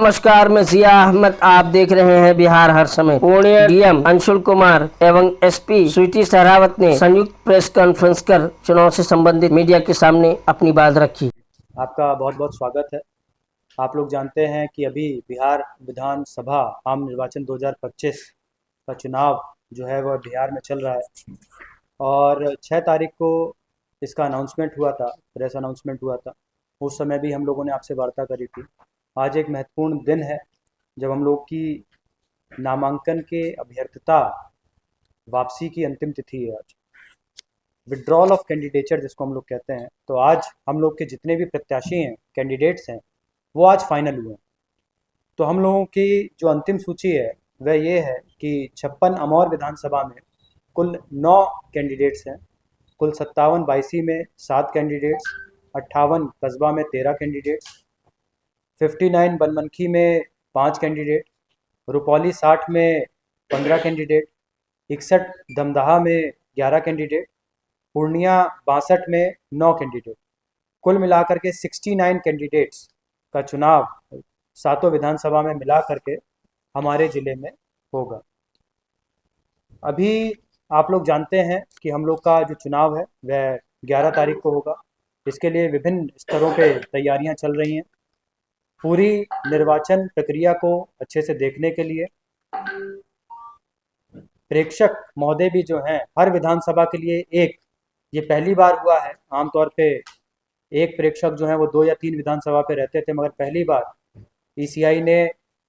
नमस्कार, मैं जिया अहमद। आप देख रहे हैं बिहार हर समय। पूर्णिया डीएम अंशुल कुमार एवं एसपी स्वीटी सहरावत ने संयुक्त प्रेस कॉन्फ्रेंस कर चुनाव से संबंधित मीडिया के सामने अपनी बात रखी। आपका बहुत बहुत स्वागत है। आप लोग जानते हैं कि अभी बिहार विधानसभा आम निर्वाचन 2025 का चुनाव जो है वह बिहार में चल रहा है और 6 तारीख को इसका अनाउंसमेंट हुआ था, प्रेस अनाउंसमेंट हुआ था। उस समय भी हम लोगों ने आपसे वार्ता करी थी। आज एक महत्वपूर्ण दिन है जब हम लोग की नामांकन के अभ्यर्थता वापसी की अंतिम तिथि है। आज विड्रॉल ऑफ कैंडिडेचर जिसको हम लोग कहते हैं, तो आज हम लोग के जितने भी प्रत्याशी हैं, कैंडिडेट्स हैं, वो आज फाइनल हुए हैं। तो हम लोगों की जो अंतिम सूची है वह ये है कि 56 अमौर विधानसभा में कुल 9 कैंडिडेट्स हैं, कुल 57 बाईसी में 7 कैंडिडेट्स, 58 कस्बा में 13 कैंडिडेट्स, 59 बनमनखी में 5 कैंडिडेट, रुपौली 60 में 15 कैंडिडेट, 61 दमदहा में 11 कैंडिडेट, पूर्णिया 62 में 9 कैंडिडेट, कुल मिलाकर के 69 कैंडिडेट्स का चुनाव सातों विधानसभा में मिला करके हमारे ज़िले में होगा। अभी आप लोग जानते हैं कि हम लोग का जो चुनाव है वह 11 तारीख को होगा। इसके लिए विभिन्न स्तरों पे तैयारियां चल रही हैं। पूरी निर्वाचन प्रक्रिया को अच्छे से देखने के लिए प्रेक्षक महोदय भी जो हैं हर विधानसभा के लिए एक, ये पहली बार हुआ है। आमतौर पे एक प्रेक्षक जो है वो 2 या 3 विधानसभा पे रहते थे, मगर पहली बार ईसीआई ने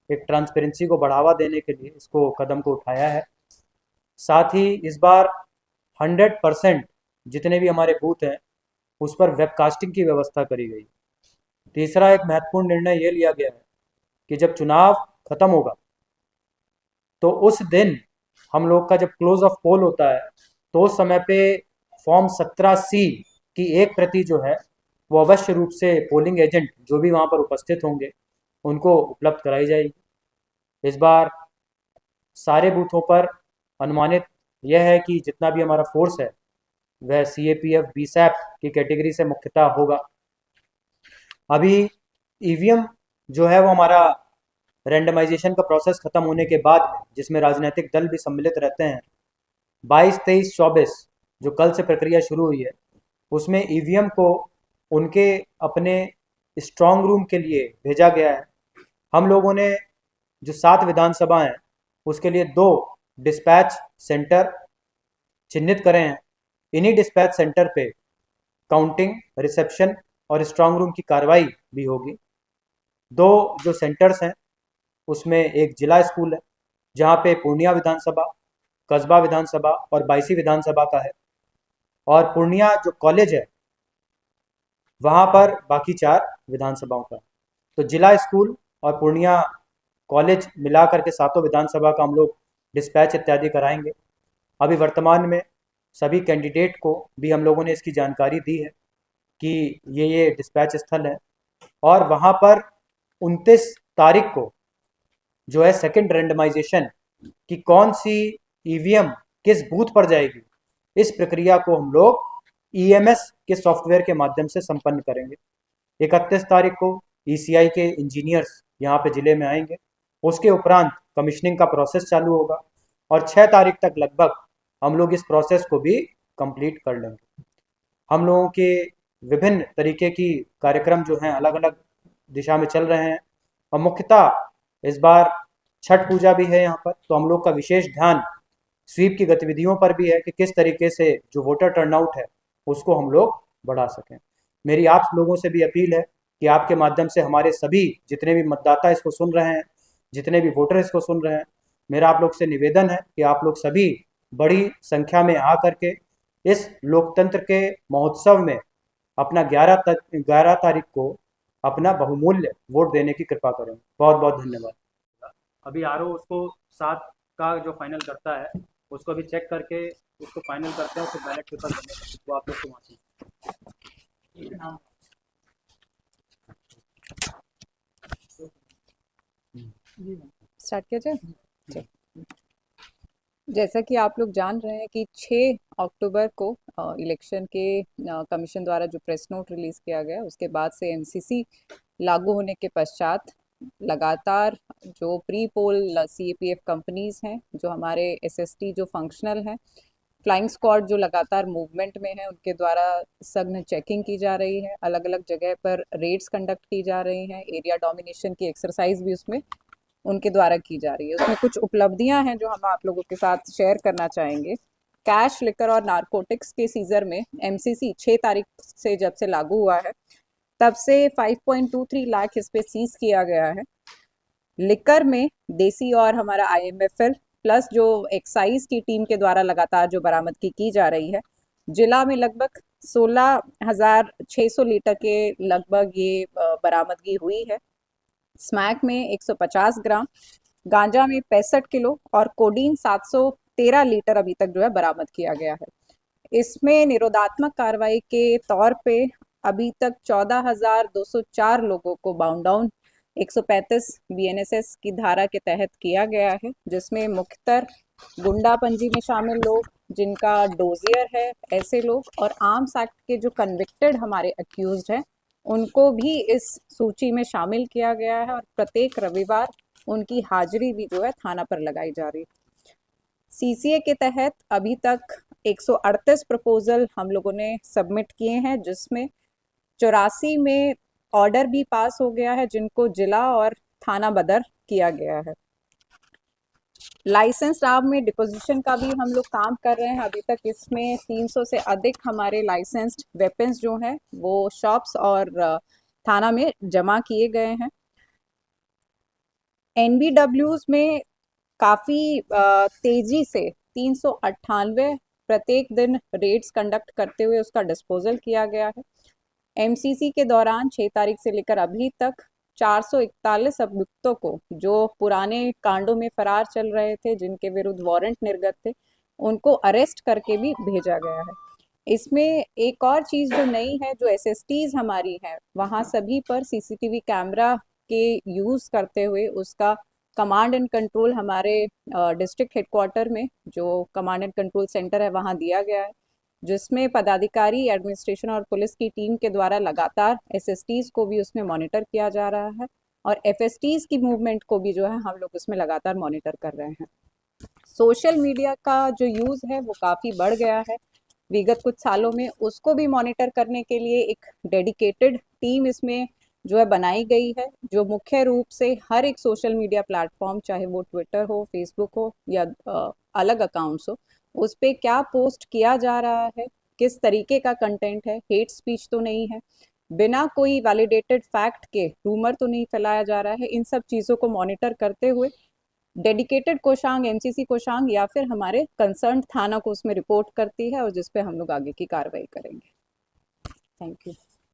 एक ट्रांसपेरेंसी को बढ़ावा देने के लिए इसको कदम को उठाया है। साथ ही इस बार 100% जितने भी हमारे बूथ हैं उस पर वेबकास्टिंग की व्यवस्था करी गई। तीसरा एक महत्वपूर्ण निर्णय ये लिया गया है कि जब चुनाव खत्म होगा तो उस दिन हम लोग का जब क्लोज ऑफ पोल होता है तो उस समय पे फॉर्म 17C की एक प्रति जो है वो अवश्य रूप से पोलिंग एजेंट जो भी वहाँ पर उपस्थित होंगे उनको उपलब्ध कराई जाएगी। इस बार सारे बूथों पर अनुमानित यह है कि जितना भी हमारा फोर्स है वह CAPF BSAP की कैटेगरी से मुख्यतः होगा। अभी ईवीएम जो है वो हमारा रैंडमाइजेशन का प्रोसेस खत्म होने के बाद में, जिसमें राजनीतिक दल भी सम्मिलित रहते हैं, 22, 23, 24 जो कल से प्रक्रिया शुरू हुई है उसमें ईवीएम को उनके अपने स्ट्रांग रूम के लिए भेजा गया है। हम लोगों ने जो 7 विधानसभा हैं उसके लिए 2 डिस्पैच सेंटर चिन्हित करे हैं। इन्हीं डिस्पैच सेंटर पे काउंटिंग, रिसेप्शन और स्ट्रांग रूम की कार्रवाई भी होगी। 2 जो सेंटर्स हैं उसमें एक जिला स्कूल है जहाँ पे पूर्णिया विधानसभा, कस्बा विधानसभा और बायसी विधानसभा का है, और पूर्णिया जो कॉलेज है वहाँ पर बाकी 4 विधानसभाओं का। तो जिला स्कूल और पूर्णिया कॉलेज मिला करके सातों विधानसभा का हम लोग डिस्पैच इत्यादि कराएंगे। अभी वर्तमान में सभी कैंडिडेट को भी हम लोगों ने इसकी जानकारी दी है कि ये डिस्पैच स्थल है, और वहाँ पर 29 तारीख को जो है सेकंड रैंडमाइजेशन कि कौन सी ईवीएम किस बूथ पर जाएगी, इस प्रक्रिया को हम लोग EMS के सॉफ्टवेयर के माध्यम से संपन्न करेंगे। 31 तारीख को ECI के इंजीनियर्स यहाँ पे ज़िले में आएंगे। उसके उपरांत कमीशनिंग का प्रोसेस चालू होगा और 6 तारीख तक लगभग हम लोग इस प्रोसेस को भी कंप्लीट कर लेंगे। हम लोगों के विभिन्न तरीके की कार्यक्रम जो हैं अलग अलग दिशा में चल रहे हैं, और मुख्यतः इस बार छठ पूजा भी है यहाँ पर, तो हम लोग का विशेष ध्यान स्वीप की गतिविधियों पर भी है कि किस तरीके से जो वोटर टर्नआउट है उसको हम लोग बढ़ा सकें। मेरी आप लोगों से भी अपील है कि आपके माध्यम से हमारे सभी जितने भी मतदाता इसको सुन रहे हैं, जितने भी वोटर इसको सुन रहे हैं, मेरा आप लोग से निवेदन है कि आप लोग सभी बड़ी संख्या में आ करके इस लोकतंत्र के महोत्सव में अपना 11 तारीख को अपना बहुमूल्य वोट देने की कृपा करें। बहुत बहुत धन्यवाद। अभी RO उसको 7 का जो फाइनल करता है उसको अभी चेक करके उसको फाइनल करते हैं, फिर बैलेट पेपर बनेगा, वो आप लोग को मालूम। स्टार्ट किया जाए। जैसा कि आप लोग जान रहे हैं कि 6 अक्टूबर को इलेक्शन के कमीशन द्वारा जो प्रेस नोट रिलीज किया गया उसके बाद से MCC लागू होने के पश्चात लगातार जो प्री पोल CAPF कंपनीज हैं, जो हमारे SST जो फंक्शनल हैं, फ्लाइंग स्क्वाड जो लगातार मूवमेंट में है, उनके द्वारा सघन चेकिंग की जा रही है, अलग अलग जगह पर रेड्स कंडक्ट की जा रही हैं, एरिया डोमिनेशन की एक्सरसाइज भी उसमें उनके द्वारा की जा रही है। उसमें कुछ उपलब्धियां हैं जो हम आप लोगों के साथ शेयर करना चाहेंगे। कैश, लिकर और नारकोटिक्स के सीजर में MCC 6 तारीख से जब से लागू हुआ है तब से 5.23 लाख इस पे सीज किया गया है। लिकर में देसी और हमारा IMFL प्लस जो एक्साइज की टीम के द्वारा लगातार जो बरामदगी की जा रही है, जिला में लगभग 16,600 लीटर के लगभग ये बरामदगी हुई है। स्मैक में 150 ग्राम, गांजा में 65 किलो और कोडीन 713 लीटर अभी तक जो है बरामद किया गया है। इसमें निरोधात्मक कार्रवाई के तौर पे अभी तक 14,204 लोगों को बाउंड डाउन 135 BNSS की धारा के तहत किया गया है, जिसमें मुख्यतर गुंडा पंजी में शामिल लोग, जिनका डोजियर है, ऐसे लोग और आर्म्स एक्ट के जो कन्विक्टेड हमारे अक्यूज्ड हैं, उनको भी इस सूची में शामिल किया गया है और प्रत्येक रविवार उनकी हाजिरी भी जो है थाना पर लगाई जा रही है। CCA के तहत अभी तक 138 प्रपोजल हम लोगों ने सबमिट किए हैं, जिसमें 84 में ऑर्डर भी पास हो गया है, जिनको जिला और थाना बदर किया गया है। लाइसेंस आर्म में डिपोजिशन का भी हम लोग काम कर रहे हैं। अभी तक इसमें 300 से अधिक हमारे लाइसेंस्ड वेपन्स जो हैं वो शॉप्स और थाना में जमा किए गए हैं। NBWs में काफ़ी तेजी से 398 प्रत्येक दिन रेड्स कंडक्ट करते हुए उसका डिस्पोजल किया गया है। MCC के दौरान 6 तारीख से लेकर अभी तक 441 अभियुक्तों को, जो पुराने कांडों में फरार चल रहे थे, जिनके विरुद्ध वारंट निर्गत थे, उनको अरेस्ट करके भी भेजा गया है। इसमें एक और चीज़ जो नई है, जो SSTs हमारी है, वहाँ सभी पर CCTV कैमरा के यूज़ करते हुए उसका कमांड एंड कंट्रोल हमारे डिस्ट्रिक्ट हेडक्वार्टर में जो कमांड एंड कंट्रोल सेंटर है वहाँ दिया गया है, जिसमें पदाधिकारी, एडमिनिस्ट्रेशन और पुलिस की टीम के द्वारा लगातार SSTs को भी उसमें मॉनिटर किया जा रहा है और FSTs की मूवमेंट को भी जो है हम लोग उसमें लगातार मॉनिटर कर रहे हैं। सोशल मीडिया का जो यूज़ है वो काफ़ी बढ़ गया है विगत कुछ सालों में। उसको भी मॉनिटर करने के लिए एक डेडिकेटेड टीम इसमें जो है बनाई गई है, जो मुख्य रूप से हर एक सोशल मीडिया प्लेटफॉर्म, चाहे वो ट्विटर हो, फेसबुक हो या अलग अकाउंट्स हो, उस पर क्या पोस्ट किया जा रहा है, किस तरीके का कंटेंट है, हेट स्पीच तो नहीं है, बिना कोई वैलिडेटेड फैक्ट के रूमर तो नहीं फैलाया जा रहा है। इन सब चीज़ों को मॉनिटर करते हुए डेडिकेटेड कोषांग, MCC कोषांग या फिर हमारे कंसर्न थाना को उसमें रिपोर्ट करती है और जिस पे हम लोग आगे की कार्रवाई करेंगे। Thank you.